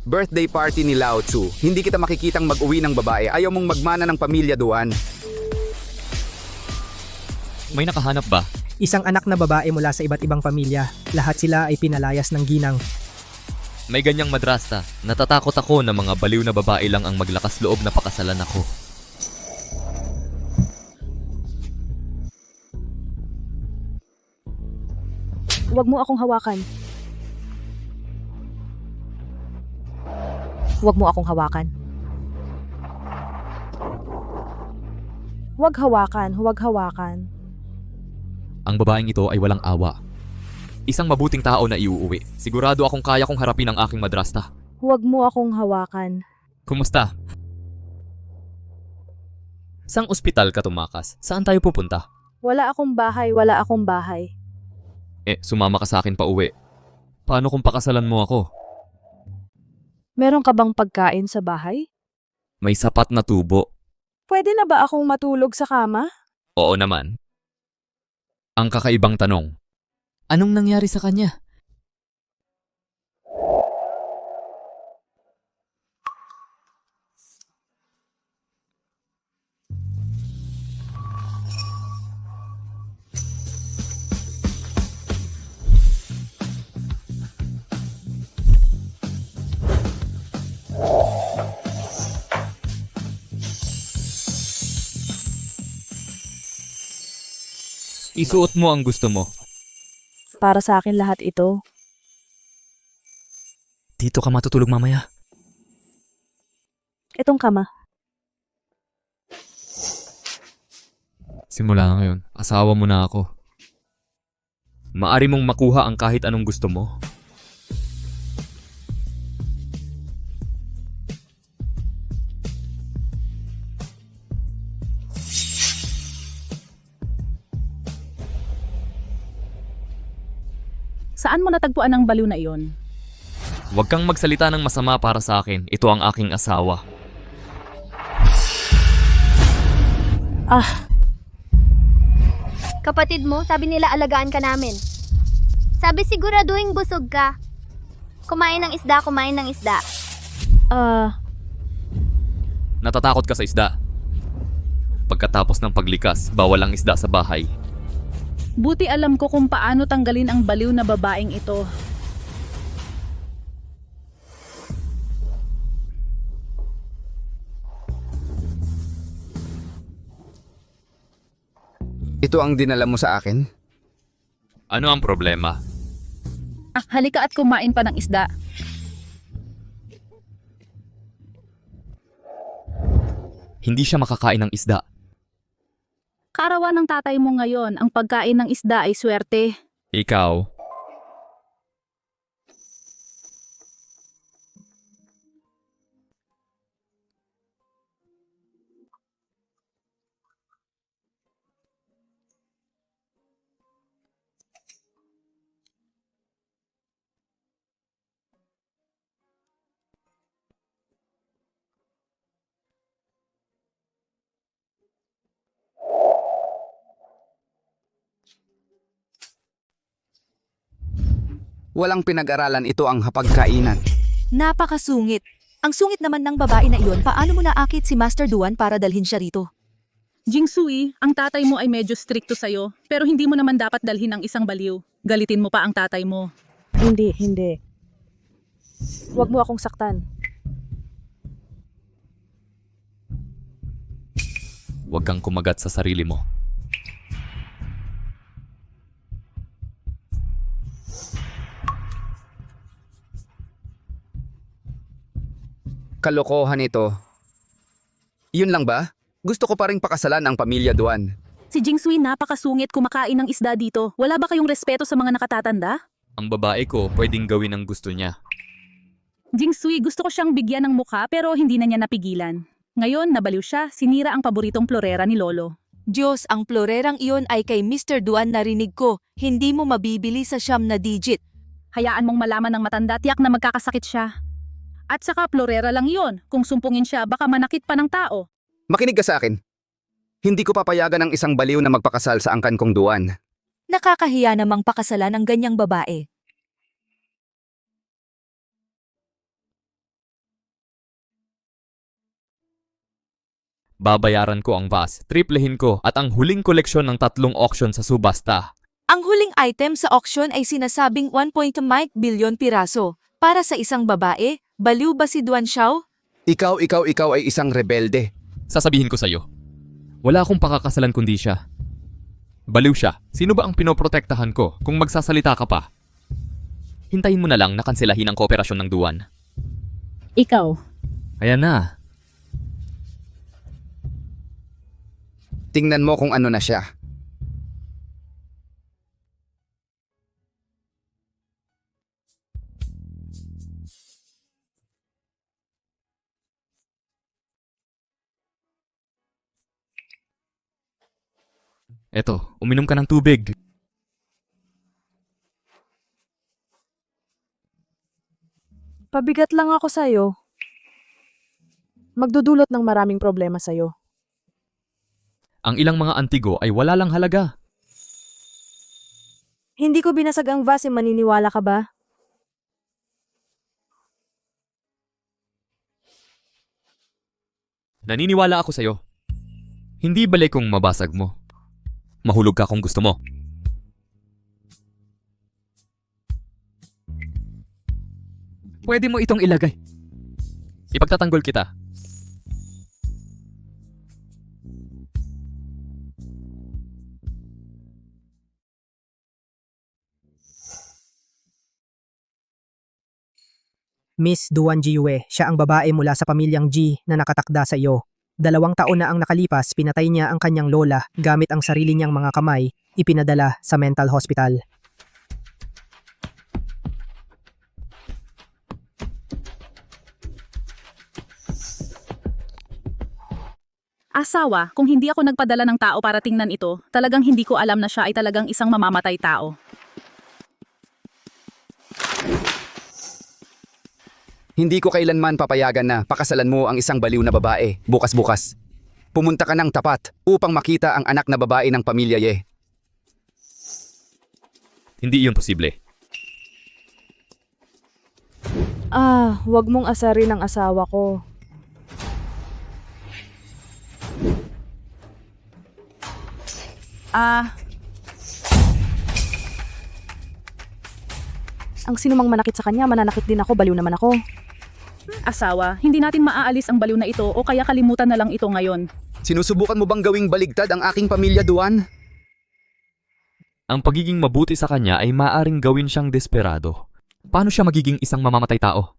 Birthday party ni Lao Tzu. Hindi kita makikitang mag-uwi ng babae. Ayaw mong magmana ng pamilya, Duan. May nakahanap ba? Isang anak na babae mula sa iba't ibang pamilya. Lahat sila ay pinalayas ng ginang. May ganyang madrasta. Natatakot ako na mga baliw na babae lang ang maglakas loob na pakasalan ako. Huwag mo akong hawakan. Huwag mo akong hawakan. Huwag hawakan, huwag hawakan. Ang babaeng ito ay walang awa. Isang mabuting tao na iuuwi. Sigurado akong kaya kong harapin ang aking madrasta. Huwag mo akong hawakan. Kumusta? Sang ospital ka tumakas? Saan tayo pupunta? Wala akong bahay, wala akong bahay. Sumama ka sa akin pa uwi. Paano kung pakasalan mo ako? Meron ka bang pagkain sa bahay? May sapat na tubo. Pwede na ba akong matulog sa kama? Oo naman. Ang kakaibang tanong. Anong nangyari sa kanya? Isuot mo ang gusto mo. Para sa akin lahat ito. Dito ka matutulog mamaya. Itong kama. Simula ngayon, asawa mo na ako. Maari mong makuha ang kahit anong gusto mo. Saan mo natagpuan ang baliw na iyon? Huwag kang magsalita ng masama para sa akin. Ito ang aking asawa. Kapatid mo, sabi nila alagaan ka namin. Sabi siguraduhin busog ka. Kumain ng isda, kumain ng isda. Natatakot ka sa isda. Pagkatapos ng paglikas, bawal ang isda sa bahay. Buti alam ko kung paano tanggalin ang baliw na babaeng ito. Ito ang dinala mo sa akin? Ano ang problema? Halika at kumain pa ng isda. Hindi siya makakain ng isda. Kaarawan ng tatay mo ngayon, ang pagkain ng isda ay swerte. Ikaw, Walang pinag-aralan, ito ang hapagkainan. Napakasungit. Ang sungit naman ng babae na iyon, paano mo naakit si Master Duan para dalhin siya rito? Jingsui, ang tatay mo ay medyo strikto sa'yo, pero hindi mo naman dapat dalhin ang isang baliw. Galitin mo pa ang tatay mo. Hindi, hindi. Huwag mo akong saktan. huwag kang kumagat sa sarili mo. Kalokohan ito. Yun lang ba? Gusto ko pa ring pakasalan ang pamilya Duan. Si Jingsui napakasungit kumakain ng isda dito. Wala ba kayong respeto sa mga nakatatanda? Ang babae ko pwedeng gawin ang gusto niya. Jingsui, gusto ko siyang bigyan ng mukha pero hindi na niya napigilan. Ngayon, nabaliw siya, sinira ang paboritong florera ni Lolo. Diyos, ang florerang iyon ay kay Mr. Duan narinig ko. Hindi mo mabibili sa siyam na digit. Hayaan mong malaman ng matanda, tiyak na magkakasakit siya. At saka florera lang iyon. Kung sumpungin siya, baka manakit pa ng tao. Makinig ka sa akin. Hindi ko papayagan ng isang baliw na magpakasal sa angkan kong Duan. Nakakahiya namang pakasalan ng ganyang babae. Babayaran ko ang vase, triplehin ko at ang huling koleksyon ng 3 auction sa subasta. Ang huling item sa auction ay sinasabing 1.5 bilyon piraso. Para sa isang babae, baliw ba si Duan Xiao? Ikaw ay isang rebelde. Sasabihin ko sa'yo, wala akong pakakasalan kundi siya. Baliw siya. Sino ba ang pinoprotektahan ko kung magsasalita ka pa? Hintayin mo na lang na kanselahin ang kooperasyon ng Duan. Ikaw, Ayan na. Tingnan mo kung ano na siya. Eto, uminom ka ng tubig. Pabigat lang ako sa'yo. Magdudulot ng maraming problema sa'yo. Ang ilang mga antigo ay wala lang halaga. Hindi ko binasag ang vase, maniniwala ka ba? Naniniwala ako sa'yo. Hindi balik kung mabasag mo. Mahulog ka kung gusto mo. Pwede mo itong ilagay. Ipagtatanggol kita. Miss Duan Jiyue, siya ang babae mula sa pamilyang Ji na nakatakda sa iyo. 2 taon na ang nakalipas, pinatay niya ang kanyang lola gamit ang sarili niyang mga kamay, ipinadala sa mental hospital. asawa, kung hindi ako nagpadala ng tao para tingnan ito, talagang hindi ko alam na siya ay talagang isang mamamatay tao. Hindi ko kailanman papayagan na pakasalan mo ang isang baliw na babae bukas-bukas. Pumunta ka ng tapat upang makita ang anak na babae ng pamilya Ye. Hindi iyon posible. Wag mong asarin ang asawa ko. Ang sinumang manakit sa kanya, mananakit din ako, baliw naman ako. Asawa, hindi natin maaalis ang baliw na ito o kaya kalimutan na lang ito ngayon. Sinusubukan mo bang gawing baligtad ang aking pamilya, Duan? Ang pagiging mabuti sa kanya ay maaring gawin siyang desperado. Paano siya magiging isang mamamatay tao?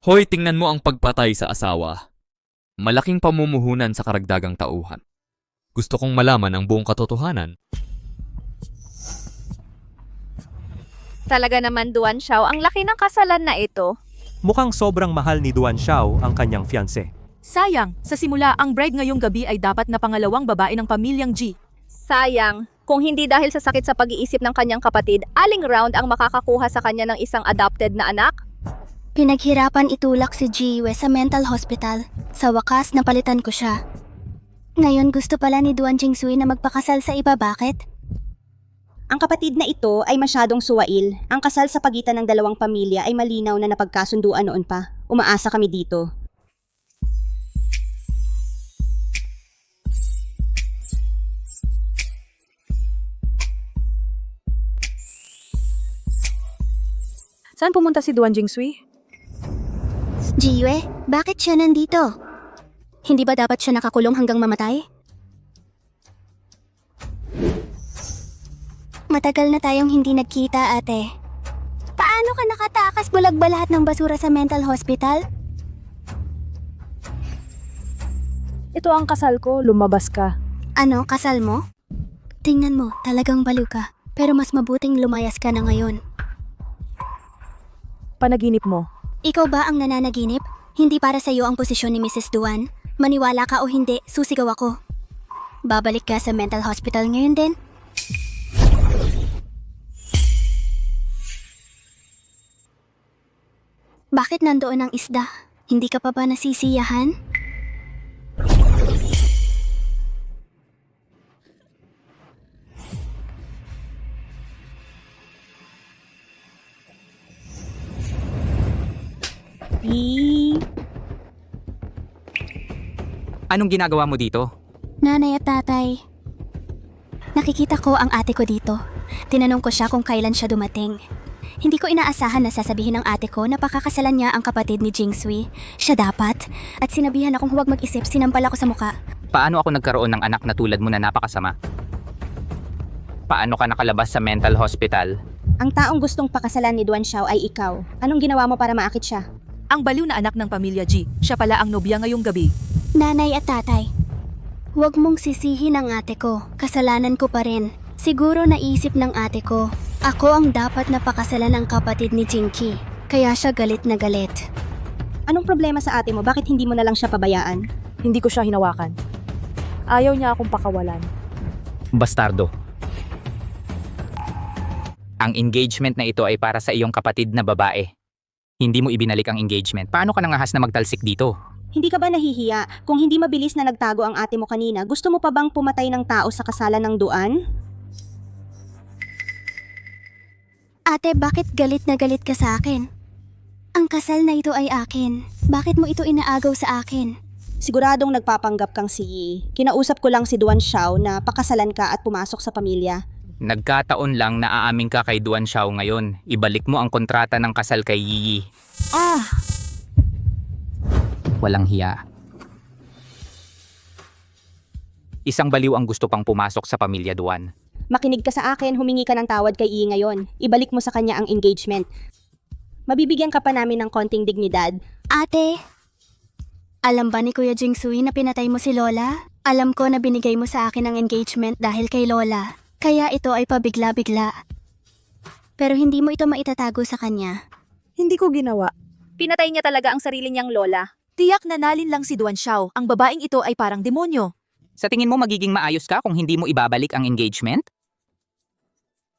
Hoy, tingnan mo ang pagpatay sa asawa. Malaking pamumuhunan sa karagdagang tauhan. Gusto kong malaman ang buong katotohanan. Talaga naman, Duan Xiao, ang laki ng kasalan na ito. Mukhang sobrang mahal ni Duan Xiao ang kanyang fiancé. Sayang, sa simula ang bride ngayong gabi ay dapat na pangalawang babae ng pamilyang Ji. Sayang, kung hindi dahil sa sakit sa pag-iisip ng kanyang kapatid, aling round ang makakakuha sa kanya ng isang adopted na anak? Pinaghirapan itulak si Jiwe sa mental hospital. Sa wakas, napalitan ko siya. Ngayon gusto pala ni Duan Jingsui na magpakasal sa iba, bakit? Ang kapatid na ito ay masyadong suwail. Ang kasal sa pagitan ng dalawang pamilya ay malinaw na napagkasunduan noon pa. Umaasa kami dito. Saan pumunta si Duan Jingsui? Jiwe, bakit siya nandito? Hindi ba dapat siya nakakulong hanggang mamatay? Matagal na tayong hindi nagkita, ate. Paano ka nakatakas bulag ba lahat ng basura sa mental hospital? Ito ang kasal ko, lumabas ka. Ano, kasal mo? Tingnan mo, talagang baliw ka. Pero mas mabuting lumayas ka na ngayon. Panaginip mo. Ikaw ba ang nananaginip? Hindi para sa iyo ang posisyon ni Mrs. Duan. Maniwala ka o hindi, susigaw ako. Babalik ka sa mental hospital ngayon din? Bakit nandoon ang isda? Hindi ka pa ba nasisiyahan? Anong ginagawa mo dito? Nanay at tatay. Nakikita ko ang ate ko dito. Tinanong ko siya kung kailan siya dumating. Hindi ko inaasahan na sasabihin ng ate ko na pakakasalan niya ang kapatid ni Jingsui. Siya dapat. At sinabihan akong huwag mag-isip, sinampal ako sa muka. Paano ako nagkaroon ng anak na tulad mo na napakasama? Paano ka nakalabas sa mental hospital? Ang taong gustong pakasalan ni Duan Xiao ay ikaw. Anong ginawa mo para maakit siya? Ang baliw na anak ng pamilya G, siya pala ang nobya ngayong gabi. Nanay at tatay. Huwag mong sisihin ang ate ko. Kasalanan ko pa rin. Siguro naisip ng ate ko. Ako ang dapat na pakasalan ng kapatid ni Jinky. Kaya siya galit na galit. Anong problema sa ate mo? Bakit hindi mo na lang siya pabayaan? Hindi ko siya hinawakan. Ayaw niya akong pakawalan. Bastardo. Ang engagement na ito ay para sa iyong kapatid na babae. Hindi mo ibinalik ang engagement. Paano ka nangahas na magtalsik dito? Hindi ka ba nahihiya? Kung hindi mabilis na nagtago ang ate mo kanina, gusto mo pa bang pumatay ng tao sa kasalan ng Duan? Ate, bakit galit na galit ka sa akin? Ang kasal na ito ay akin. Bakit mo ito inaagaw sa akin? Siguradong nagpapanggap kang si Yi. Kinausap ko lang si Duan Xiao na pakasalan ka at pumasok sa pamilya. Nagkataon lang na aaming ka kay Duan Xiao ngayon. Ibalik mo ang kontrata ng kasal kay Yi. Walang hiya. Isang baliw ang gusto pang pumasok sa pamilya Duan. Makinig ka sa akin, humingi ka ng tawad kay Yi ngayon. Ibalik mo sa kanya ang engagement. Mabibigyan ka pa namin ng konting dignidad. Ate, alam ba ni Kuya Jingsui na pinatay mo si Lola? Alam ko na binigay mo sa akin ang engagement dahil kay Lola. Kaya ito ay pabigla-bigla. Pero hindi mo ito maitatago sa kanya. Hindi ko ginawa. Pinatay niya talaga ang sarili niyang lola. Tiyak na nalin lang si Duan Xiao, ang babaeng ito ay parang demonyo. Sa tingin mo magiging maayos ka kung hindi mo ibabalik ang engagement?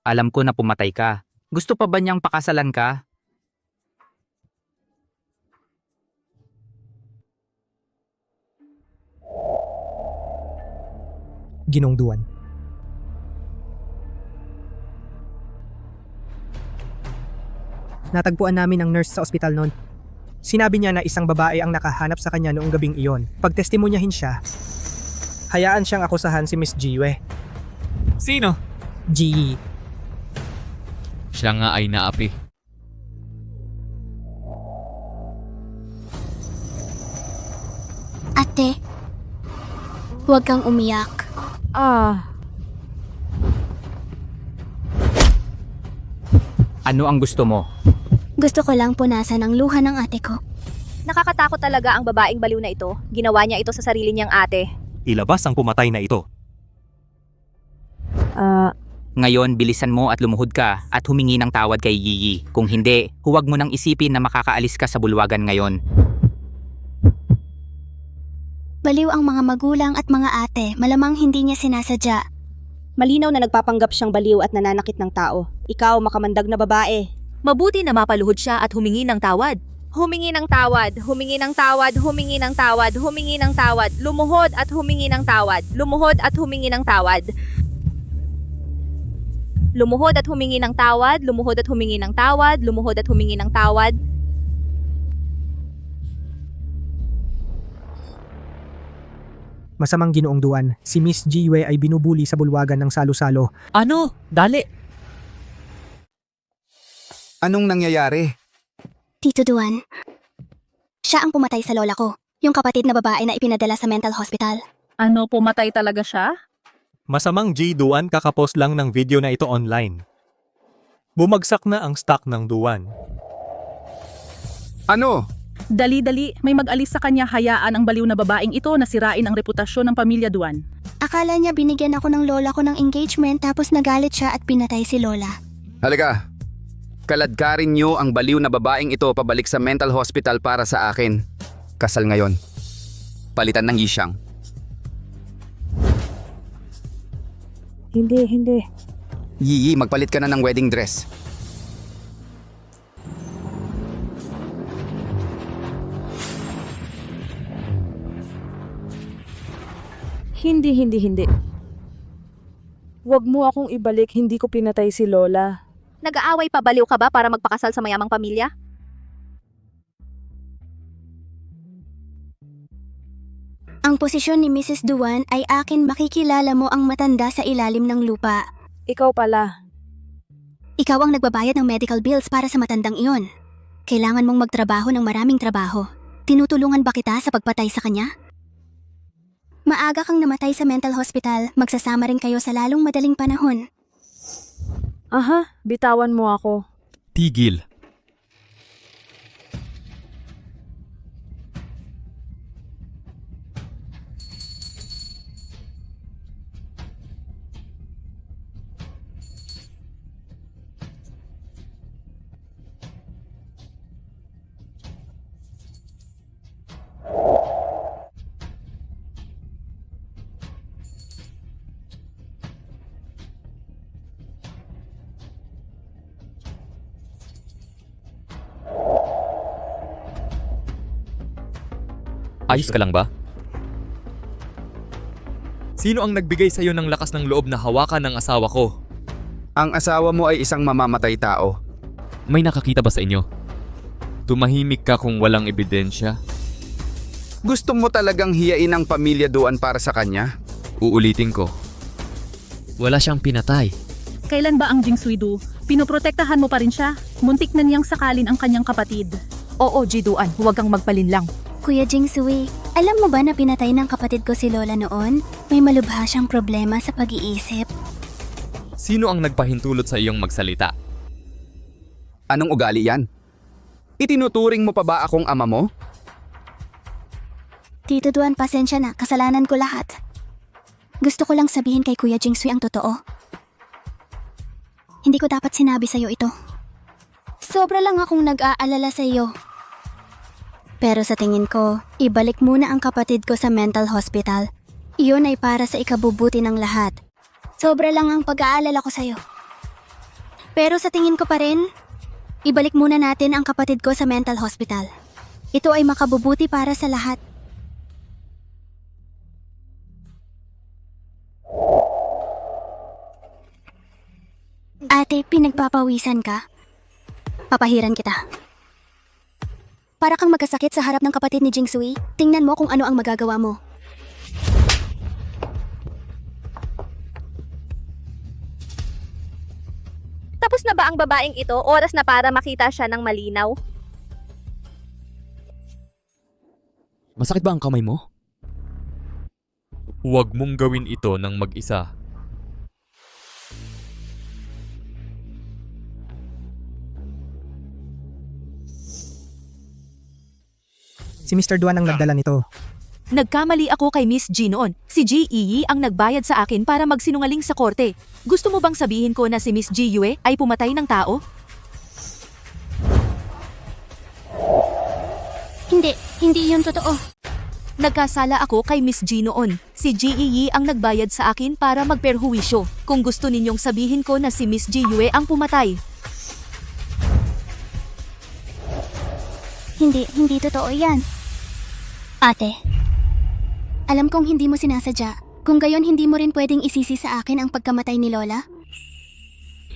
Alam ko na pumatay ka. Gusto pa ba niyang pakasalan ka? Ginong Duan. Natagpuan namin ang nurse sa ospital noon. Sinabi niya na isang babae ang nakahanap sa kanya noong gabing iyon. Pagtestimonyahin siya, hayaan siyang akusahan si Miss Jiwe. Sino? Ji. Siya nga ay naapi. Ate, huwag kang umiyak. Ano ang gusto mo? Gusto ko lang punasan ang luha ng ate ko. Nakakatakot talaga ang babaeng baliw na ito. Ginawa niya ito sa sarili niyang ate. Ilabas ang pumatay na ito. Ngayon, bilisan mo at lumuhod ka at humingi ng tawad kay Yi. Kung hindi, huwag mo nang isipin na makakaalis ka sa bulwagan ngayon. Baliw ang mga magulang at mga ate, malamang hindi niya sinasadya. Malinaw na nagpapanggap siyang baliw at nananakit ng tao. Ikaw, makamandag na babae. Mabuti na mapaluhod siya at humingi ng tawad. Humingi ng tawad, humingi ng tawad, humingi ng tawad, humingi ng tawad, lumuhod at humingi ng tawad, lumuhod at humingi ng tawad. Lumuhod at humingi ng tawad, lumuhod at humingi ng tawad, lumuhod at humingi ng tawad. Masamang Ginoong Duan, si Miss Jiwe ay binubuli sa bulwagan ng salo-salo. Ano? Dali! Anong nangyayari? Tito Duan, siya ang pumatay sa lola ko, yung kapatid na babae na ipinadala sa mental hospital. Ano, pumatay talaga siya? Masamang G Duan kakapos lang ng video na ito online. Bumagsak na ang stock ng Duan. Ano? Dali-dali, may mag-alis sa kanya, hayaan ang baliw na babaeng ito na sirain ang reputasyon ng pamilya Duan. Akala niya binigyan ako ng lola ko ng engagement tapos nagalit siya at pinatay si lola. Halika. Kaladkarin niyo ang baliw na babaeng ito pabalik sa mental hospital para sa akin. Kasal ngayon. Palitan ng Yishang. Hindi. Yi, magpalit ka na ng wedding dress. Hindi. Huwag mo akong ibalik, hindi ko pinatay si Lola. Nag-aaway pa, baliw ka ba para magpakasal sa mayamang pamilya? Ang posisyon ni Mrs. Duan ay akin, makikilala mo ang matanda sa ilalim ng lupa. Ikaw pala. Ikaw ang nagbabayad ng medical bills para sa matandang iyon. Kailangan mong magtrabaho ng maraming trabaho. Tinutulungan ba kita sa pagpatay sa kanya? Maaga kang namatay sa mental hospital, magsasama rin kayo sa lalong madaling panahon. Aha, bitawan mo ako. Tigil. Ayos ka lang ba? Sino ang nagbigay sa'yo ng lakas ng loob na hawakan ng asawa ko? Ang asawa mo ay isang mamamatay tao. May nakakita ba sa inyo? Tumahimik ka kung walang ebidensya? Gusto mo talagang hiyain ang pamilya Duan para sa kanya? Uulitin ko. Wala siyang pinatay. Kailan ba ang Jingsui Du? Pinoprotektahan mo pa rin siya? Muntik na niyang sakalin ang kanyang kapatid. Oo, Jiduan, huwag kang magpalinlang. Kuya Jingsui, alam mo ba na pinatay ng kapatid ko si Lola noon? May malubha siyang problema sa pag-iisip. Sino ang nagpahintulot sa iyong magsalita? Anong ugali yan? Itinuturing mo pa ba akong ama mo? Tito Duan, pasensya na, kasalanan ko lahat. Gusto ko lang sabihin kay Kuya Jingsui ang totoo. Hindi ko dapat sinabi sa'yo ito. Sobra lang akong nag-aalala sa'yo. Pero sa tingin ko, ibalik muna ang kapatid ko sa mental hospital. Iyon ay para sa ikabubuti ng lahat. Sobra lang ang pag-aalala ko sa'yo. Pero sa tingin ko pa rin, ibalik muna natin ang kapatid ko sa mental hospital. Ito ay makabubuti para sa lahat. Ate, pinagpapawisan ka? Papahiran kita. Para kang magkasakit sa harap ng kapatid ni Jingsui, tingnan mo kung ano ang magagawa mo. Tapos na ba ang babaeng ito? Oras na para makita siya ng malinaw. Masakit ba ang kamay mo? Huwag mong gawin ito ng mag-isa. Si Mr. Duan ang nagdala nito. Nagkamali ako kay Miss G noon. Si G Yi ang nagbayad sa akin para magsinungaling sa korte. Gusto mo bang sabihin ko na si Miss Ji Yue ay pumatay ng tao? Hindi yun totoo. Nagkasala ako kay Miss G noon. Si Ji Yi ang nagbayad sa akin para magperhuwisyo. Kung gusto ninyong sabihin ko na si Miss Ji Yue ang pumatay. Hindi totoo yan. Ate, alam kong hindi mo sinasadya. Kung gayon, hindi mo rin pwedeng isisi sa akin ang pagkamatay ni Lola?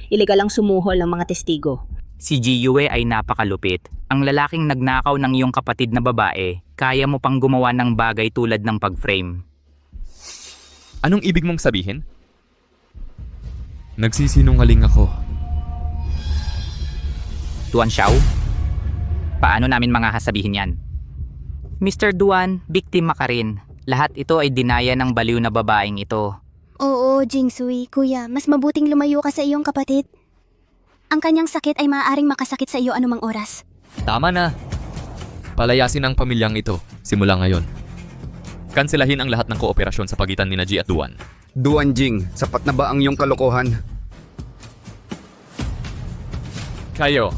Iligal ang sumuhol ng mga testigo. Si Ji Yue ay napakalupit. Ang lalaking nagnakaw ng iyong kapatid na babae, kaya mo pang gumawa ng bagay tulad ng pag-frame. Anong ibig mong sabihin? Nagsisinungaling ako. Duan Xiao? Paano namin mga hasabihin yan? Mr. Duan, biktima ka rin. Lahat ito ay dinaya ng baliw na babaeng ito. Oo, Jingsui, kuya, mas mabuting lumayo ka sa iyong kapatid. Ang kanyang sakit ay maaaring makasakit sa iyo anumang oras. Tama na. Palayasin ang pamilyang ito simula ngayon. Kanselahin ang lahat ng kooperasyon sa pagitan ni Ji at Duan. Duan Jing, sapat na ba ang iyong kalokohan? Kayo,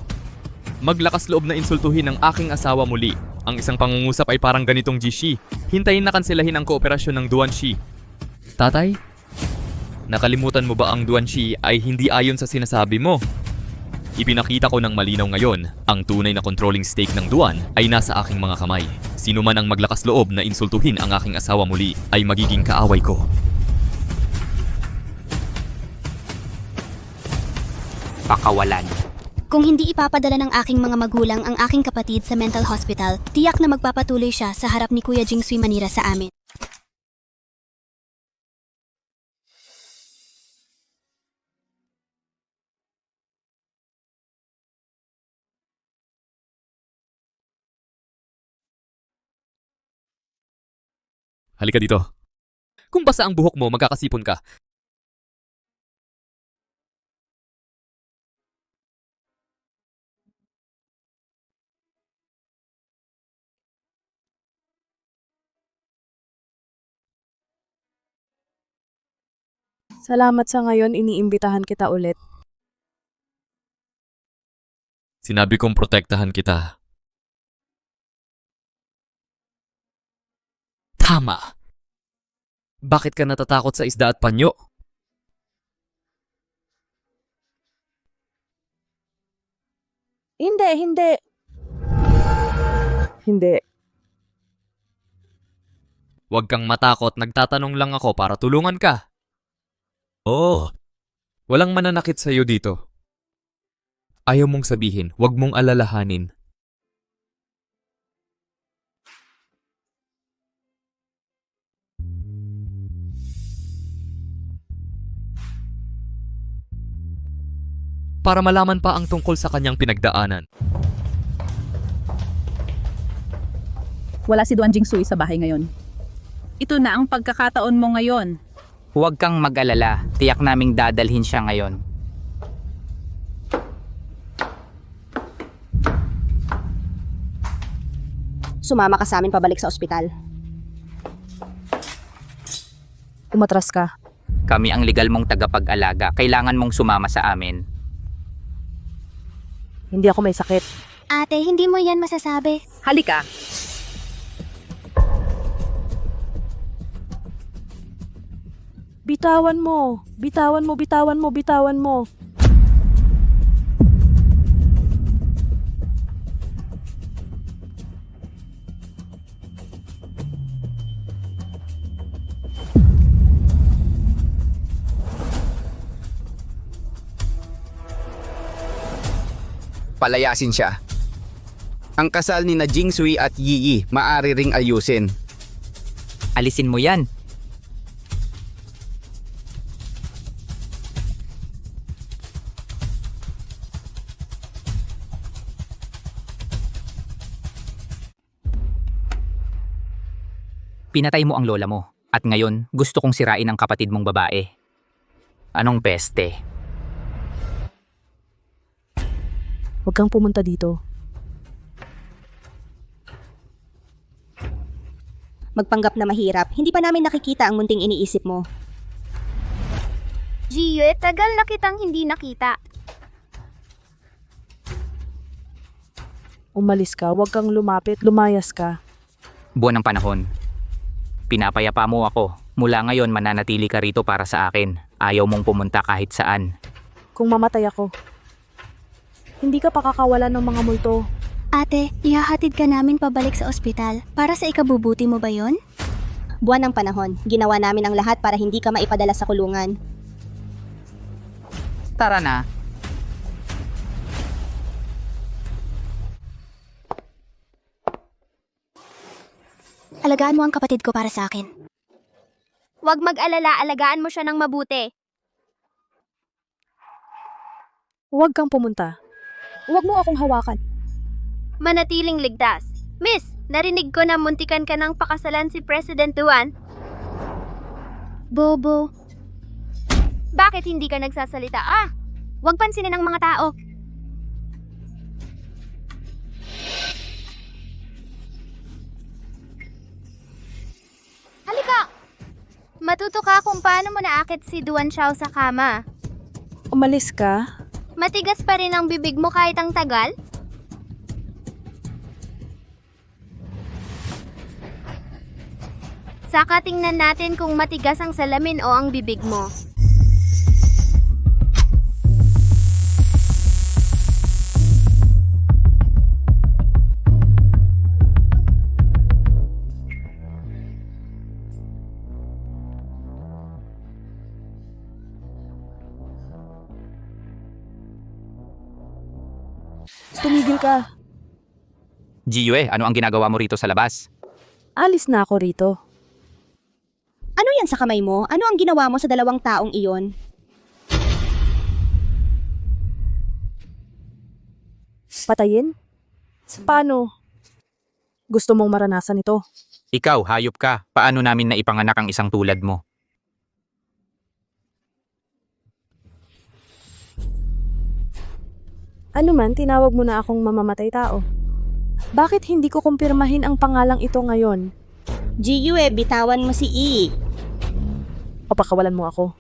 maglakas loob na insultuhin ang aking asawa muli. Ang isang pangungusap ay parang ganitong Ji. Hintayin na kanselahin ang kooperasyon ng Duan Shi. Tatay? Nakalimutan mo ba ang Duan Shi ay hindi ayon sa sinasabi mo? Ipinakita ko ng malinaw ngayon, ang tunay na controlling stake ng Duan ay nasa aking mga kamay. Sino man ang maglakas loob na insultuhin ang aking asawa muli ay magiging kaaway ko. Pakawalan. Kung hindi ipapadala ng aking mga magulang ang aking kapatid sa mental hospital, tiyak na magpapatuloy siya sa harap ni Kuya Jingsui Manira sa amin. Halika dito. Kung basa ang buhok mo, magkakasipon ka. Salamat sa ngayon, iniimbitahan kita ulit. Sinabi kong protektahan kita. Tama. Bakit ka natatakot sa isda at panyo? Hindi. Hindi. Huwag kang matakot, nagtatanong lang ako para tulungan ka. Oo. Walang mananakit sa'yo dito. Ayaw mong sabihin, huwag mong alalahanin. Para malaman pa ang tungkol sa kanyang pinagdaanan. Wala si Duan Jingsui sa bahay ngayon. Ito na ang pagkakataon mo ngayon. Huwag kang mag-alala, tiyak naming dadalhin siya ngayon. Sumama ka sa amin pabalik sa ospital. Umatras ka. Kami ang legal mong tagapag-alaga. Kailangan mong sumama sa amin. Hindi ako may sakit. Ate, hindi mo yan masasabi. Halika. Bitawan mo. Bitawan mo. Palayasin siya. Ang kasal ni na Jingsui at Yi maaari ring ayusin. Alisin mo yan. Pinatay mo ang lola mo. At ngayon, gusto kong sirain ang kapatid mong babae. Anong peste? Huwag kang pumunta dito. Magpanggap na mahirap. Hindi pa namin nakikita ang munting iniisip mo. Giyue, tagal na kitang hindi nakita. Umalis ka, huwag kang lumapit, lumayas ka. Buwan ng panahon. Pinapayapa mo ako. Mula ngayon, mananatili ka rito para sa akin. Ayaw mong pumunta kahit saan. Kung mamatay ako, hindi ka pakakawalan ng mga multo. Ate, ihahatid ka namin pabalik sa ospital. Para sa ikabubuti mo ba yon? Buwan ng panahon. Ginawa namin ang lahat para hindi ka maipadala sa kulungan. Tara na. Alagaan mo ang kapatid ko para sa akin. Huwag mag-alala, alagaan mo siya ng mabuti. Huwag kang pumunta. Huwag mo akong hawakan. Manatiling ligtas. Miss, narinig ko na muntikan ka ng pakasalan si President Duan. Bobo. Bakit hindi ka nagsasalita? Huwag pansinin ng mga tao. Halika! Matuto ka kung paano mo naakit si Duan Xiao sa kama. Umalis ka. Matigas pa rin ang bibig mo kahit ang tagal? Saka tingnan natin kung matigas ang salamin o ang bibig mo. Tumigil ka. Giyue, ano ang ginagawa mo rito sa labas? Alis na ako rito. Ano yan sa kamay mo? Ano ang ginawa mo sa dalawang taong iyon? Patayin? Paano? Gusto mong maranasan ito? Ikaw, hayop ka. Paano namin naipanganak ang isang tulad mo? Ano man, tinawag mo na akong mamamatay tao. Bakit hindi ko kumpirmahin ang pangalang ito ngayon? Jiyue, bitawan mo si E. O pakawalan mo ako.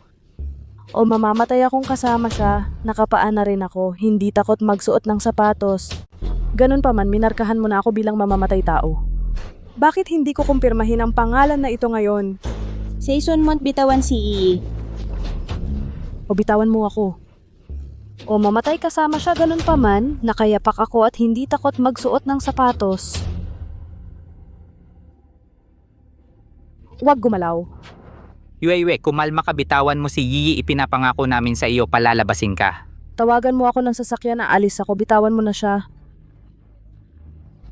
O mamamatay akong kasama siya, nakapaan na rin ako, hindi takot magsuot ng sapatos. Ganun pa man, minarkahan mo na ako bilang mamamatay tao. Bakit hindi ko kumpirmahin ang pangalan na ito ngayon? Season month bitawan si E. O bitawan mo ako. O mamatay kasama siya, ganun pa man, nakayapak ako at hindi takot magsuot ng sapatos. Huwag gumalaw. Yue, kumalma ka, bitawan mo si Yi, ipinapangako namin sa iyo, palalabasin ka. Tawagan mo ako ng sasakyan na alis ako, bitawan mo na siya.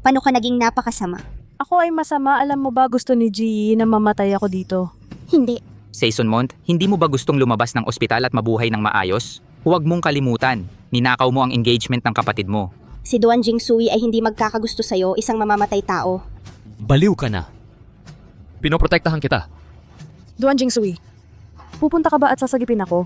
Paano ka naging napakasama? Ako ay masama, alam mo ba gusto ni Ji na mamatay ako dito? Hindi. Seisonmont, hindi mo ba gustong lumabas ng ospital at mabuhay ng maayos? Huwag mong kalimutan, ninakaw mo ang engagement ng kapatid mo. Si Duan Jingsui ay hindi magkakagusto sa'yo, isang mamamatay tao. Baliw ka na. Pinoprotektahan kita. Duan Jingsui, pupunta ka ba at sasagipin ako?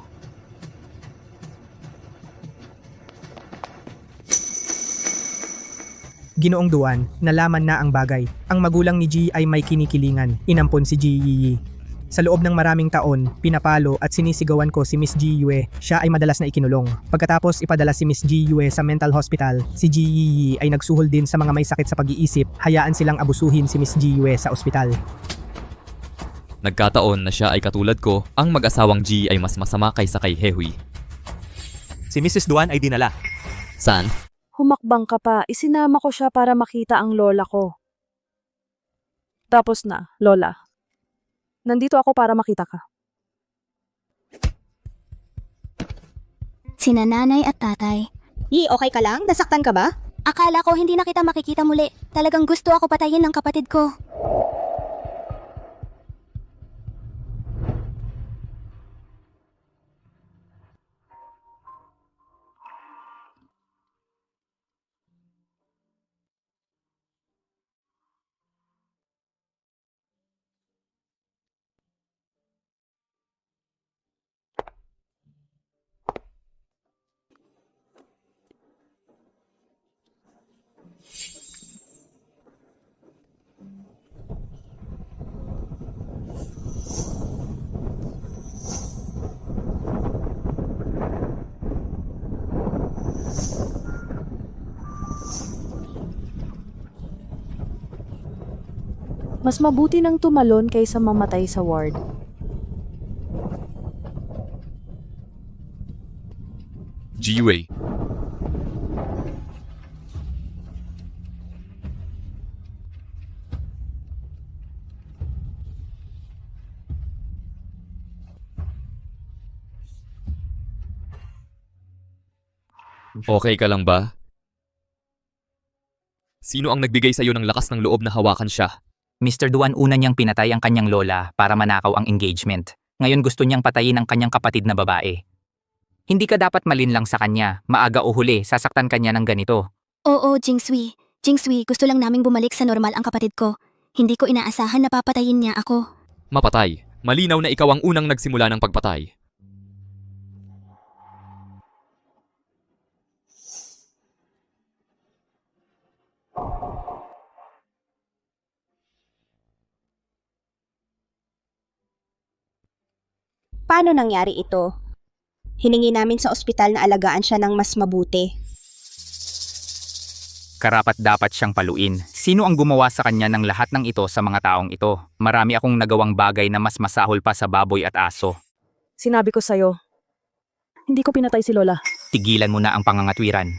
Ginoong Duan, nalaman na ang bagay. Ang magulang ni Ji ay may kinikilingan, inampon si Ji Yi. Sa loob ng maraming taon, pinapalo at sinisigawan ko si Miss Ji Yue, siya ay madalas na ikinulong. Pagkatapos ipadala si Miss Ji Yue sa mental hospital, si Ji Yi ay nagsuhol din sa mga may sakit sa pag-iisip, hayaan silang abusuhin si Miss Ji Yue sa ospital. Nagkataon na siya ay katulad ko, ang mag-asawang Ji ay mas masama kaysa kay Hehui. Si Mrs. Duan ay dinala. Saan? Humakbang ka pa, isinama ko siya para makita ang lola ko. Tapos na, lola. Nandito ako para makita ka. Sina nanay at tatay. Yi, okay ka lang? Nasaktan ka ba? Akala ko hindi na kita makikita muli. Talagang gusto ako patayin ng kapatid ko. Mas mabuti nang tumalon kaysa mamatay sa ward. Ji-Wei. Okay ka lang ba? Sino ang nagbigay sa'yo ng lakas ng loob na hawakan siya? Mr. Duan, una niyang pinatay ang kanyang lola para manakaw ang engagement. Ngayon gusto niyang patayin ang kanyang kapatid na babae. Hindi ka dapat malinlang sa kanya. Maaga o huli, sasaktan kanya ng ganito. Oo, Jingsui. Jingsui, gusto lang naming bumalik sa normal ang kapatid ko. Hindi ko inaasahan na papatayin niya ako. Mapatay. Malinaw na ikaw ang unang nagsimula ng pagpatay. Paano nangyari ito? Hiningi namin sa ospital na alagaan siya ng mas mabuti. Karapat dapat siyang paluin. Sino ang gumawa sa kanya ng lahat ng ito sa mga taong ito? Marami akong nagawang bagay na mas masahol pa sa baboy at aso. Sinabi ko sa'yo, hindi ko pinatay si lola. Tigilan mo na ang pangangatwiran.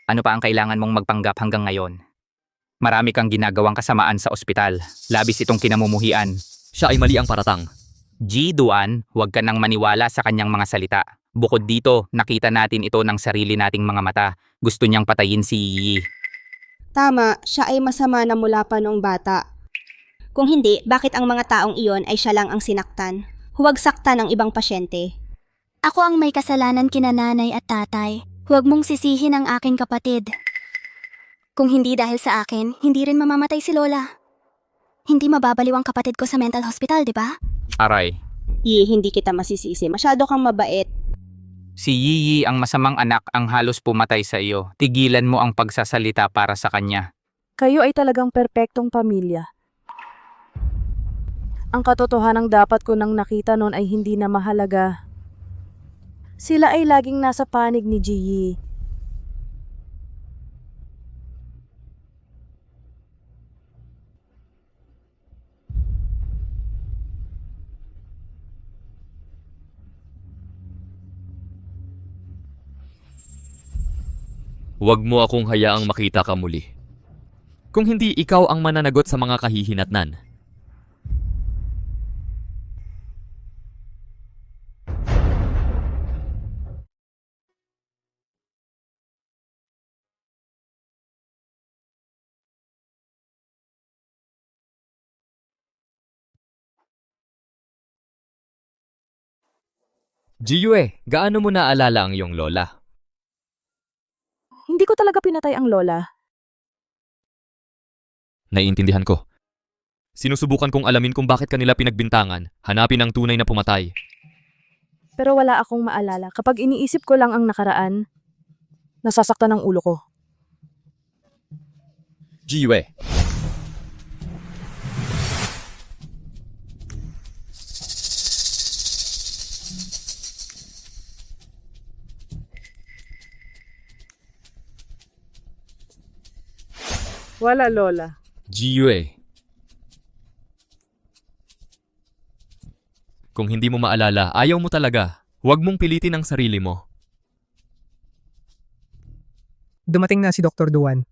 Ano pa ang kailangan mong magpanggap hanggang ngayon? Marami kang ginagawang kasamaan sa ospital. Labis itong kinamumuhian. Siya ay mali ang paratang. Ji Duan, huwag ka nang maniwala sa kanyang mga salita. Bukod dito, nakita natin ito ng sarili nating mga mata. Gusto niyang patayin si Yi. Tama, siya ay masama na mula pa noong bata. Kung hindi, bakit ang mga taong iyon ay siya lang ang sinaktan? Huwag saktan ang ibang pasyente. Ako ang may kasalanan kina nanay at tatay. Huwag mong sisihin ang aking kapatid. Kung hindi dahil sa akin, hindi rin mamamatay si lola. Hindi mababaliw ang kapatid ko sa mental hospital, di ba? Aray, Hindi kita masisisi. Masyado kang mabait. si Yiyi ang masamang anak ang halos pumatay sa iyo. Tigilan mo ang pagsasalita para sa kanya. Kayo ay talagang perpektong pamilya. Ang katotohanang dapat ko nang nakita noon ay hindi na mahalaga. Sila ay laging nasa panig ni Ji. Huwag mo akong hayaang makita ka muli. Kung hindi ikaw ang mananagot sa mga kahihinatnan. Jiyue, gaano mo naalala ang iyong lola? Hindi ko talaga pinatay ang lola. Naiintindihan ko. Sinusubukan kong alamin kung bakit kanila pinagbintangan, hanapin ang tunay na pumatay. Pero wala akong maalala. Kapag iniisip ko lang ang nakaraan, nasasaktan ang ulo ko. Jiyue. Wala, lola. Jiyue. Kung hindi mo maalala, ayaw mo talaga. Huwag mong pilitin ang sarili mo. Dumating na si Dr. Duan.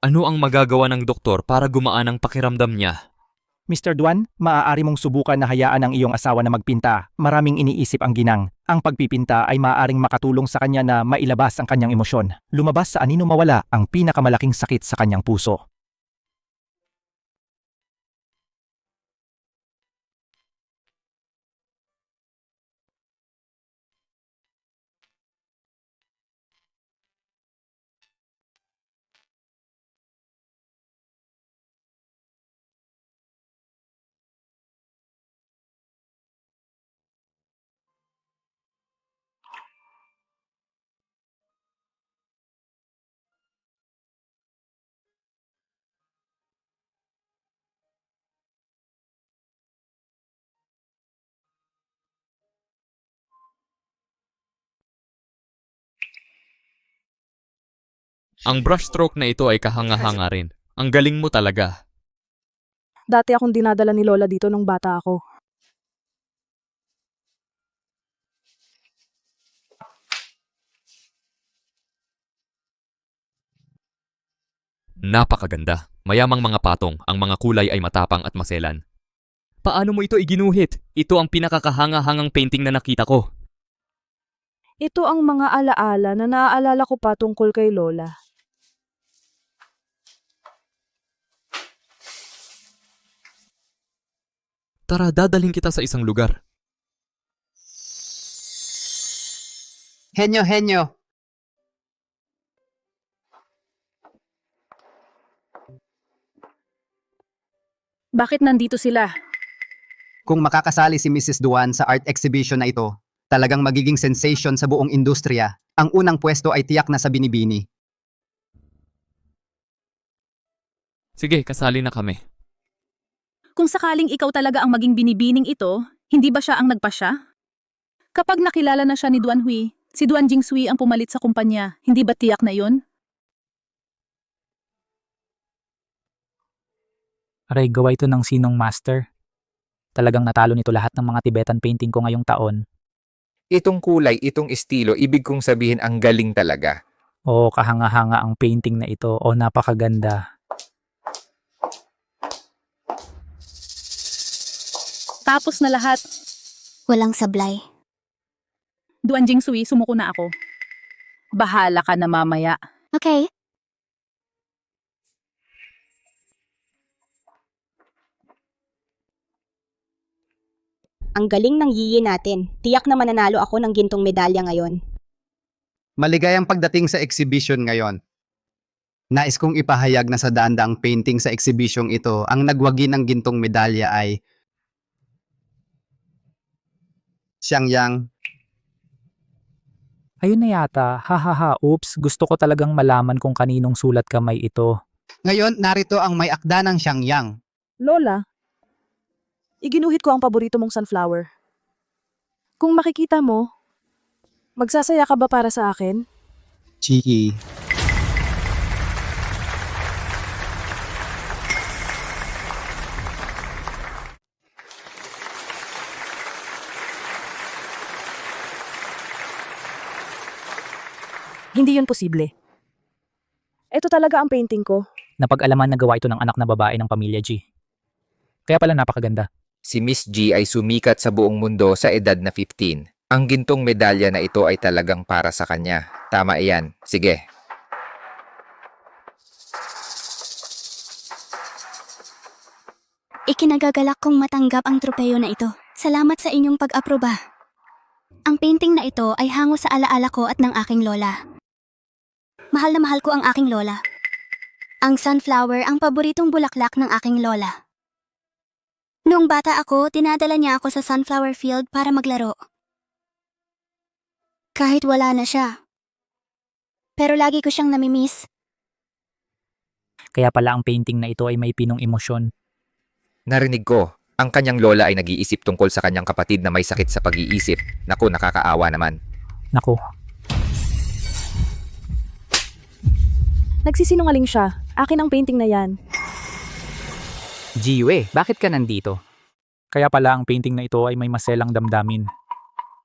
Ano ang magagawa ng doktor para gumaan ang pakiramdam niya? Mr. Duan, maaari mong subukan na hayaan ang iyong asawa na magpinta. Maraming iniisip ang ginang. Ang pagpipinta ay maaaring makatulong sa kanya na mailabas ang kanyang emosyon. Lumabas sa anino mawala ang pinakamalaking sakit sa kanyang puso. Ang brushstroke na ito ay kahanga-hanga rin. Ang galing mo talaga. Dati akong dinadala ni lola dito nung bata ako. Napakaganda. Mayamang mga patong, ang mga kulay ay matapang at maselan. Paano mo ito iginuhit? Ito ang pinakakahanga-hangang painting na nakita ko. Ito ang mga alaala na naaalala ko pa tungkol kay lola. Tara, dadalhin kita sa isang lugar. Henyo. Bakit nandito sila? Kung makakasali si Mrs. Duan sa art exhibition na ito, talagang magiging sensation sa buong industriya. Ang unang pwesto ay tiyak na sa binibini. Sige, kasali na kami. Kung sakaling ikaw talaga ang maging binibining ito, hindi ba siya ang nagpasya? Kapag nakilala na siya ni Duan Hui, si Duan Jingsui ang pumalit sa kumpanya, hindi ba tiyak na yun? Aray, gawa ito ng sinong master. Talagang natalo nito lahat ng mga Tibetan painting ko ngayong taon. Itong kulay, itong estilo, ibig kong sabihin ang galing talaga. Oo, kahanga-hanga ang painting na ito. O, napakaganda. Tapos na lahat. Walang sablay. Duan Jingsui, sumuko na ako. Bahala ka na mamaya. Okay. Ang galing ng Yiyi natin. Tiyak na mananalo ako ng gintong medalya ngayon. Maligayang pagdating sa exhibition ngayon. Nais kong ipahayag na sa daang painting sa eksibisyong ito, ang nagwagi ng gintong medalya ay Xiangyang. Ayun na yata, hahaha, oops, gusto ko talagang malaman kung kaninong sulat kamay ito. Ngayon, narito ang may akda ng Xiangyang. Lola, iginuhit ko ang paborito mong sunflower. Kung makikita mo, magsasaya ka ba para sa akin? Chiki. Hindi yun posible. Ito talaga ang painting ko. Napag-alaman na gawa ito ng anak na babae ng pamilya G. Kaya pala napakaganda. Si Miss G ay sumikat sa buong mundo sa edad na 15. Ang gintong medalya na ito ay talagang para sa kanya. Tama iyan. Sige. Ikinagagalak kong matanggap ang tropeyo na ito. Salamat sa inyong pag-aproba. Ang painting na ito ay hango sa alaala ko at ng aking lola. Mahal na mahal ko ang aking lola. Ang sunflower ang paboritong bulaklak ng aking lola. Noong bata ako, dinadala niya ako sa sunflower field para maglaro. Kahit wala na siya. Pero lagi ko siyang namimiss. Kaya pala ang painting na ito ay may pinong emosyon. Narinig ko, ang kanyang lola ay nag-iisip tungkol sa kanyang kapatid na may sakit sa pag-iisip. Naku, nakakaawa naman. Naku, Nagsisinungaling siya. Akin ang painting na yan. Jiyue, bakit ka nandito? kaya pala ang painting na ito ay may maselang damdamin.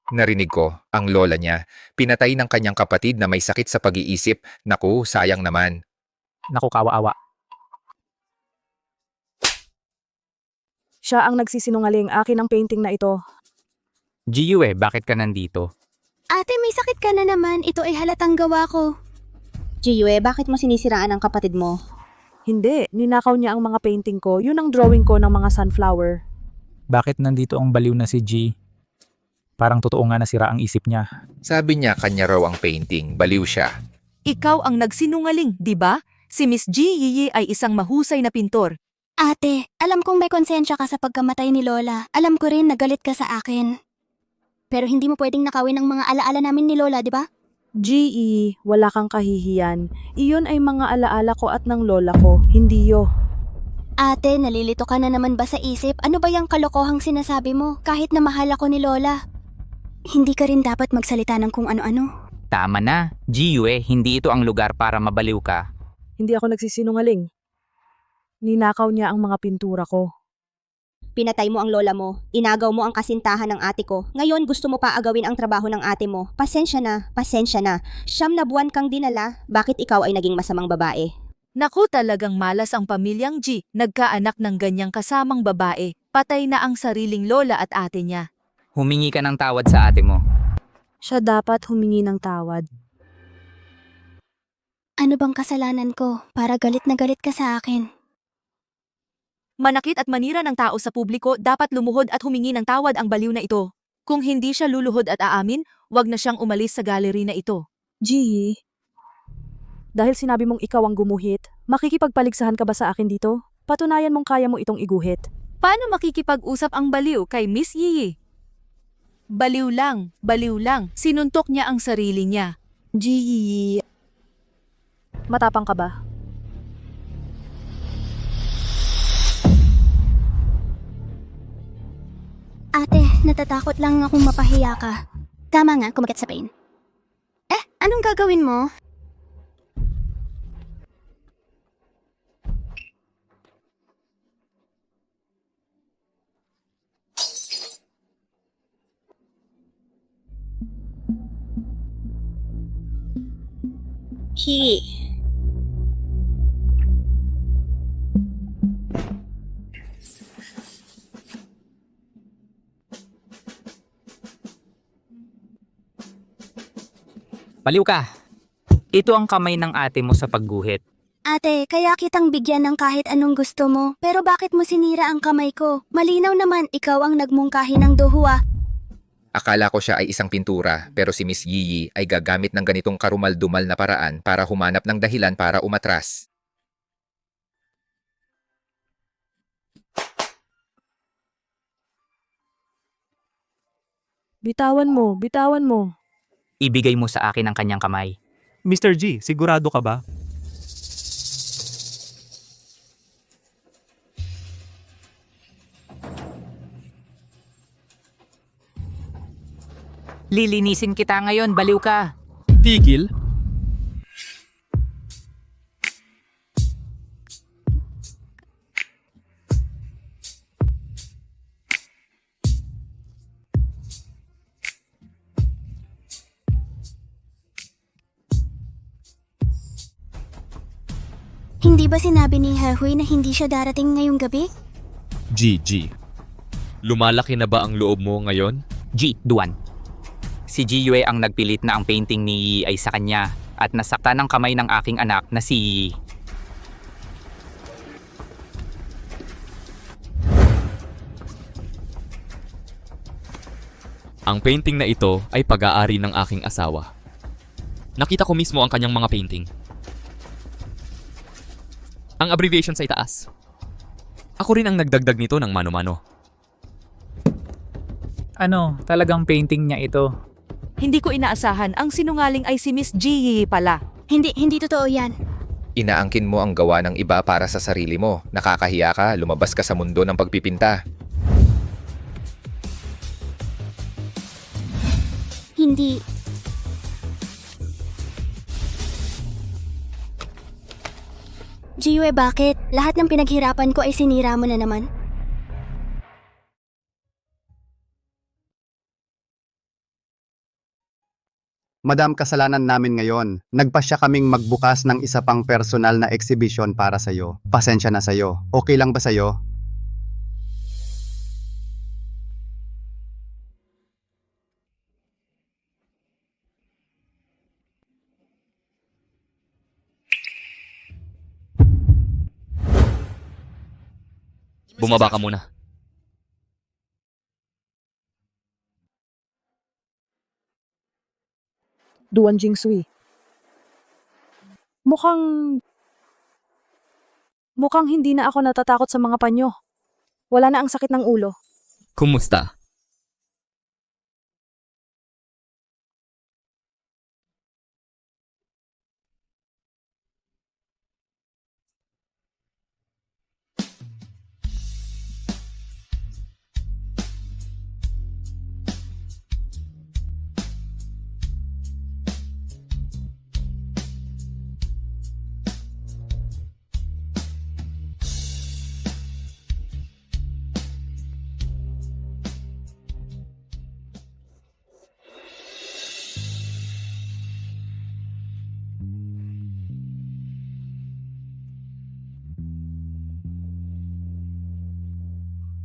Narinig ko, ang lola niya, pinatay ng kanyang kapatid na may sakit sa pag-iisip. Naku, sayang naman. Naku, kawa-awa. Siya ang nagsisinungaling. Akin ang painting na ito. Jiyue, bakit ka nandito? Ate, may sakit ka na naman. Ito ay halatang gawa ko. Jiyue, bakit mo sinisiraan ang kapatid mo? Hindi, ninakaw niya ang mga painting ko. Yun ang drawing ko ng mga sunflower. Bakit nandito ang baliw na si G? Parang totoo nga nasira ang isip niya. Sabi niya kanya raw ang painting, baliw siya. Ikaw ang nagsinungaling, di ba? Si Miss G Yiyi ay isang mahusay na pintor. Ate, alam kong may konsensya ka sa pagkamatay ni Lola. Alam ko rin na galit ka sa akin. Pero hindi mo pwedeng nakawin ang mga alaala namin ni Lola, di ba? G.E., wala kang kahihiyan. Iyon ay mga alaala ko at ng lola ko, hindi yo. Ate, nalilito ka na naman ba sa isip? Ano ba yung kalokohang sinasabi mo? Kahit na mahal ako ni Lola. Hindi ka rin dapat magsalita ng kung ano-ano. Tama na. Jiyue, hindi ito ang lugar para mabaliw ka. Hindi ako nagsisinungaling. Ninakaw niya ang mga pintura ko. Pinatay mo ang lola mo, inagaw mo ang kasintahan ng ate ko. Ngayon gusto mo pa agawin ang trabaho ng ate mo. Pasensya na, pasensya na. 9 na buwan kang dinala, bakit ikaw ay naging masamang babae? Naku, talagang malas ang pamilyang G. Nagkaanak ng ganyang kasamang babae. Patay na ang sariling lola at ate niya. Humingi ka ng tawad sa ate mo. Siya dapat humingi ng tawad. Ano bang kasalanan ko para galit na galit ka sa akin? Manakit at manira ng tao sa publiko, dapat lumuhod at humingi ng tawad ang baliw na ito. Kung hindi siya luluhod at aamin, wag na siyang umalis sa gallery na ito. G, dahil sinabi mong ikaw ang gumuhit, makikipagpaligsahan ka ba sa akin dito? Patunayan mong kaya mo itong iguhit. Paano makikipag-usap ang baliw kay Miss Yiyi? Baliw lang, sinuntok niya ang sarili niya. G, matapang ka ba? Ate, natatakot lang akong mapahiya ka. Tama nga, kumagat sa pain. Anong gagawin mo? Hi. Baliw ka. Ito ang kamay ng ate mo sa pagguhit. Ate, kaya kitang bigyan ng kahit anong gusto mo. Pero bakit mo sinira ang kamay ko? Malinaw naman ikaw ang nagmungkahi ng duhua. Akala ko siya ay isang pintura, pero si Miss Yiyi ay gagamit ng ganitong karumal-dumal na paraan para humanap ng dahilan para umatras. Bitawan mo, bitawan mo. Ibigay mo sa akin ang kanyang kamay. Mr. G, sigurado ka ba? Lilinisin kita ngayon, baliw ka. Tigil? Hindi ba sinabi ni Hehui na hindi siya darating ngayong gabi? GG. Lumalaki na ba ang loob mo ngayon? G, Duan. Si Jiyue ang nagpilit na ang painting ni Yi ay sa kanya at nasakta ng kamay ng aking anak na si Yi. Ang painting na ito ay pag-aari ng aking asawa. Nakita ko mismo ang kanyang mga painting. Ang abbreviation sa itaas. Ako rin ang nagdagdag nito ng mano-mano. Ano, talagang painting niya ito. Hindi ko inaasahan ang sinungaling ay si Miss Ji pala. Hindi totoo yan. Inaangkin mo ang gawa ng iba para sa sarili mo. Nakakahiya ka, lumabas ka sa mundo ng pagpipinta. Hindi. Jiyue, bakit? Lahat ng pinaghirapan ko ay sinira mo na naman. Madam, kasalanan namin ngayon. Nagpasya kaming magbukas ng isa pang personal na exhibition para sa'yo. Pasensya na sa'yo. Okay lang ba sa'yo? Bumaba ka muna. Duan Jingsui. Mukhang hindi na ako natatakot sa mga panyo. Wala na ang sakit ng ulo. Kumusta?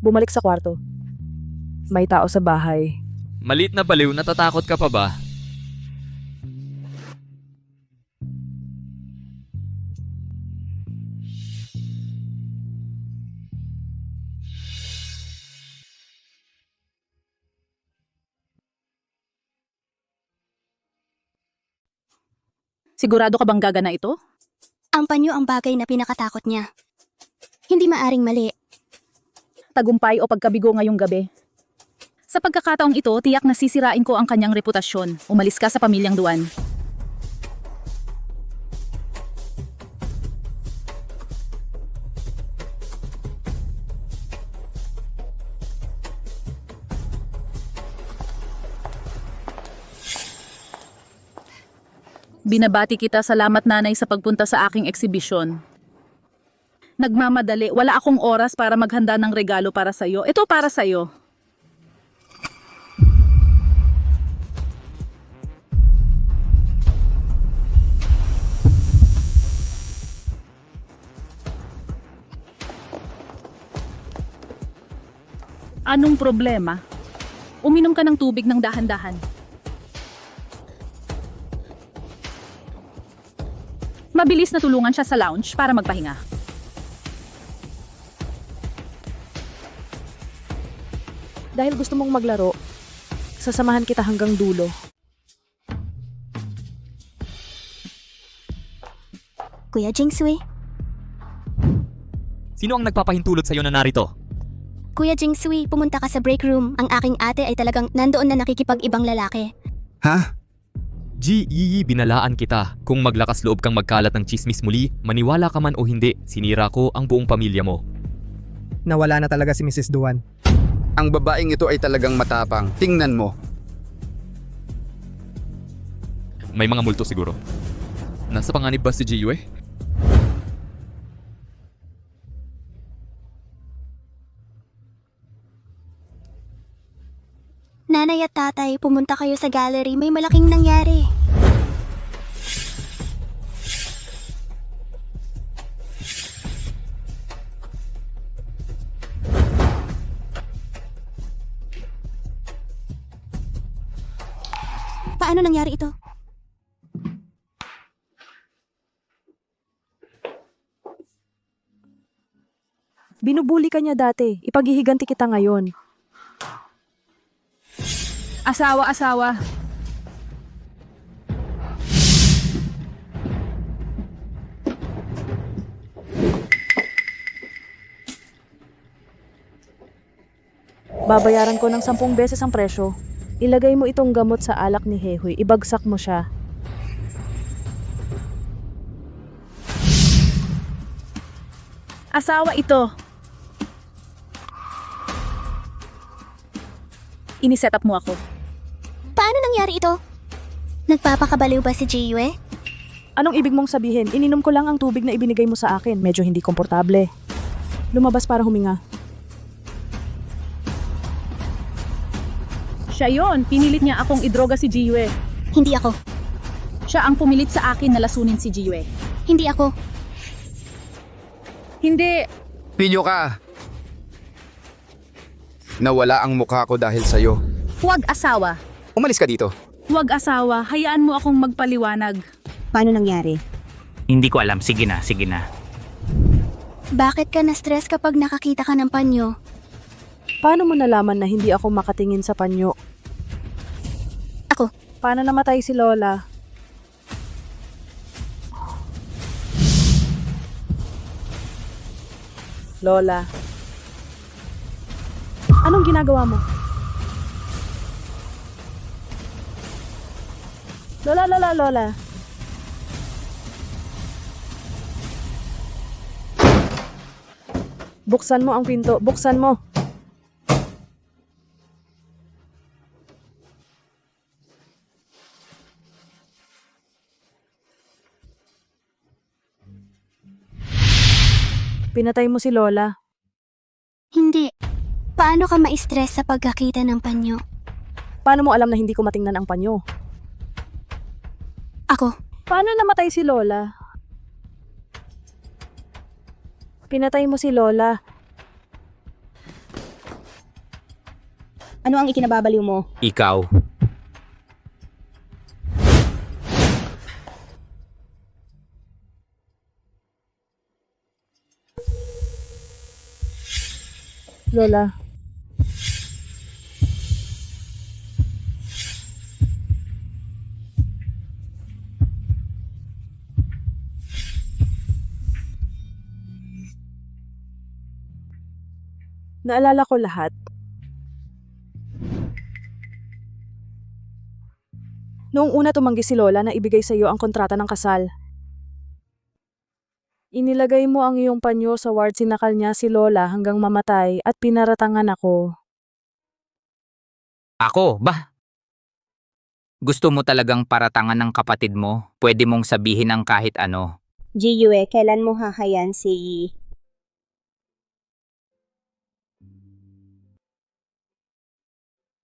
Bumalik sa kwarto. May tao sa bahay. Maliit na baliw, natatakot ka pa ba? Sigurado ka bang gagana ito? Ang panyo ang bagay na pinakatakot niya. Hindi maaring mali. Tagumpay o pagkabigo ngayong gabi? Sa pagkakataong ito, tiyak na sisirain ko ang kanyang reputasyon. Umalis ka sa pamilyang Duan. Binabati kita, salamat nanay sa pagpunta sa aking eksibisyon. Nagmamadali, wala akong oras para maghanda ng regalo para sa'yo. Ito para sa'yo. Anong problema? Uminom ka ng tubig ng dahan-dahan. Mabilis na tulungan siya sa lounge para magpahinga. Dahil gusto mong maglaro, Sasamahan kita hanggang dulo. Kuya Jingsui? Sino ang nagpapahintulot sa'yo na narito? Kuya Jingsui, pumunta ka sa break room. Ang aking ate ay talagang nandoon na nakikipag-ibang lalaki. Ha? Yi, binalaan kita. Kung maglakas loob kang magkalat ng chismis muli, maniwala ka man o hindi, sinira ko ang buong pamilya mo. Nawala na talaga si Mrs. Duan. Ang babaeng ito ay talagang matapang. Tingnan mo. May mga multo siguro. Nasa panganib ba si Jiyue? Nanay at tatay, pumunta kayo sa gallery. May malaking nangyari. Paano nangyari ito? Binubuli ka niya dati. Ipaghihiganti kita ngayon. Asawa. Babayaran ko ng 10 beses ang presyo. Ilagay mo itong gamot sa alak ni Hehui. Ibagsak mo siya. Asawa ito. Iniset up mo ako. Paano nangyari ito? Nagpapakabaliw ba si Jiyue? Anong ibig mong sabihin? Ininom ko lang ang tubig na ibinigay mo sa akin. Medyo hindi komportable. Lumabas para huminga. Siya yon. Pinilit niya akong idroga si Jiyue. Hindi ako. Siya ang pumilit sa akin na lasunin si Jiyue. Hindi ako. Hindi. Pilyo ka. Nawala ang mukha ko dahil sa'yo. Huwag asawa. Umalis ka dito. Huwag asawa. Hayaan mo akong magpaliwanag. Paano nangyari? Hindi ko alam. Sige na. Bakit ka na-stress kapag nakakita ka ng panyo? Paano mo nalaman na hindi ako makatingin sa panyo? Ako. Paano namatay si Lola? Lola. Anong ginagawa mo? Lola. Buksan mo ang pinto. Buksan mo. Pinatay mo si Lola. Hindi. Paano ka ma-stress sa pagkakita ng panyo? Paano mo alam na hindi ko matingnan ang panyo? Ako. Paano namatay si Lola? Pinatay mo si Lola. Ano ang ikinababaliw mo? Ikaw. Lola. Naalala ko lahat. Noong una tumanggi si Lola na ibigay sa iyo ang kontrata ng kasal. Inilagay mo ang iyong panyo sa ward, sinakal niya si Lola hanggang mamatay at pinaratangan ako. Ako? Bah? Gusto mo talagang paratangan ng kapatid mo? Pwede mong sabihin ang kahit ano. Jiyue, kailan mo hahayan si Yi?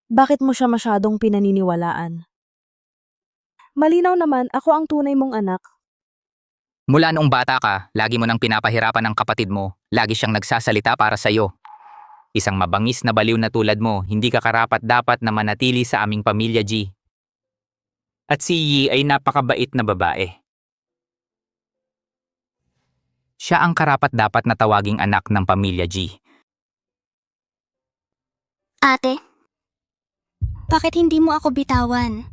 Bakit mo siya masyadong pinaniniwalaan? Malinaw naman, ako ang tunay mong anak. Mula noong bata ka, lagi mo nang pinapahirapan ng kapatid mo. Lagi siyang nagsasalita para sa'yo. Isang mabangis na baliw na tulad mo, hindi ka karapat-dapat na manatili sa aming pamilya, G. At si Yi ay napakabait na babae. Siya ang karapat-dapat na tawaging anak ng pamilya, G. Ate, Bakit hindi mo ako bitawan?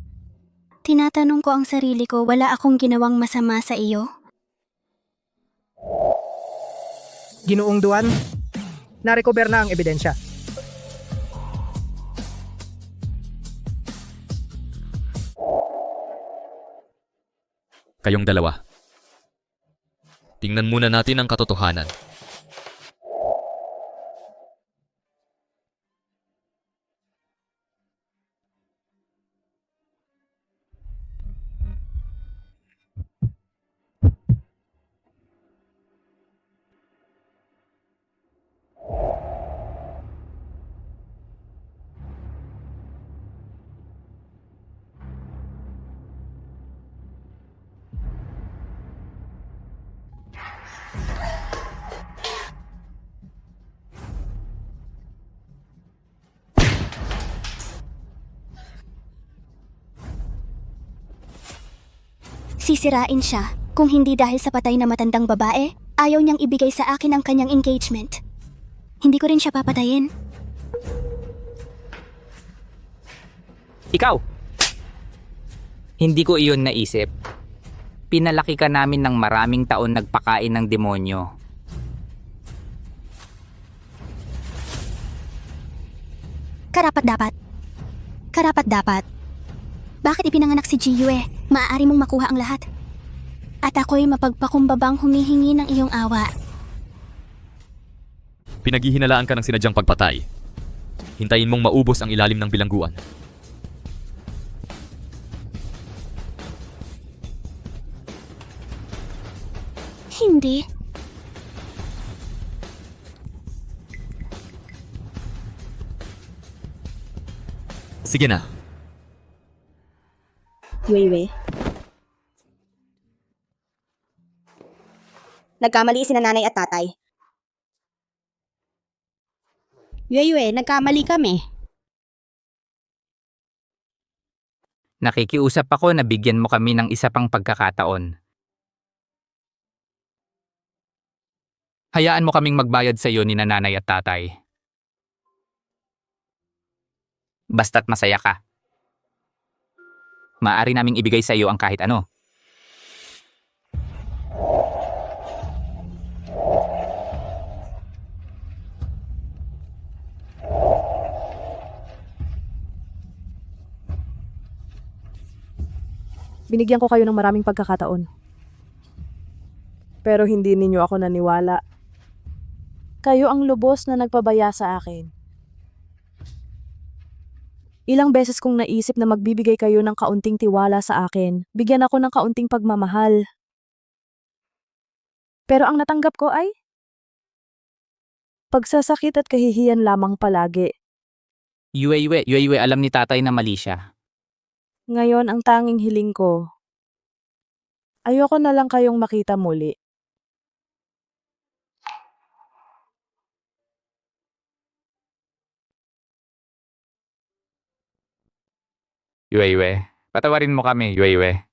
Tinatanong ko ang sarili ko, wala akong ginawang masama sa iyo? Ginoong Duan, narecover na ang ebidensya. Kayong dalawa. Tingnan muna natin ang katotohanan. Sisirain siya. Kung hindi dahil sa patay na matandang babae, ayaw niyang ibigay sa akin ang kanyang engagement. Hindi ko rin siya papatayin. Ikaw! Hindi ko iyon naisip. Pinalaki ka namin ng maraming taon nagpakain ng demonyo. Karapat-dapat. Karapat-dapat. Bakit ipinanganak si Jiyue? Maaari mong makuha ang lahat. At ako'y mapagpakumbabang humihingi ng iyong awa. Pinaghihinalaan ka ng sinadyang pagpatay. Hintayin mong maubos ang ilalim ng bilangguan. Hindi. Sige na. Yue. Nagkamali sina nanay at tatay. Yue, nagkamali kami. Nakikiusap ako na bigyan mo kami ng isa pang pagkakataon. Hayaan mo kaming magbayad sa iyo ni nanay at tatay. Basta't masaya ka. Maaari naming ibigay sa iyo ang kahit ano. Binigyan ko kayo ng maraming pagkakataon. Pero hindi ninyo ako naniwala. Kayo ang lubos na nagpabaya sa akin. Ilang beses kong naisip na magbibigay kayo ng kaunting tiwala sa akin. Bigyan ako ng kaunting pagmamahal. Pero ang natanggap ko ay pagsasakit at kahihiyan lamang palagi. Yue, alam ni tatay na mali siya. Ngayon ang tanging hiling ko, ayoko na lang kayong makita muli. Yue, patawarin mo kami, Yue.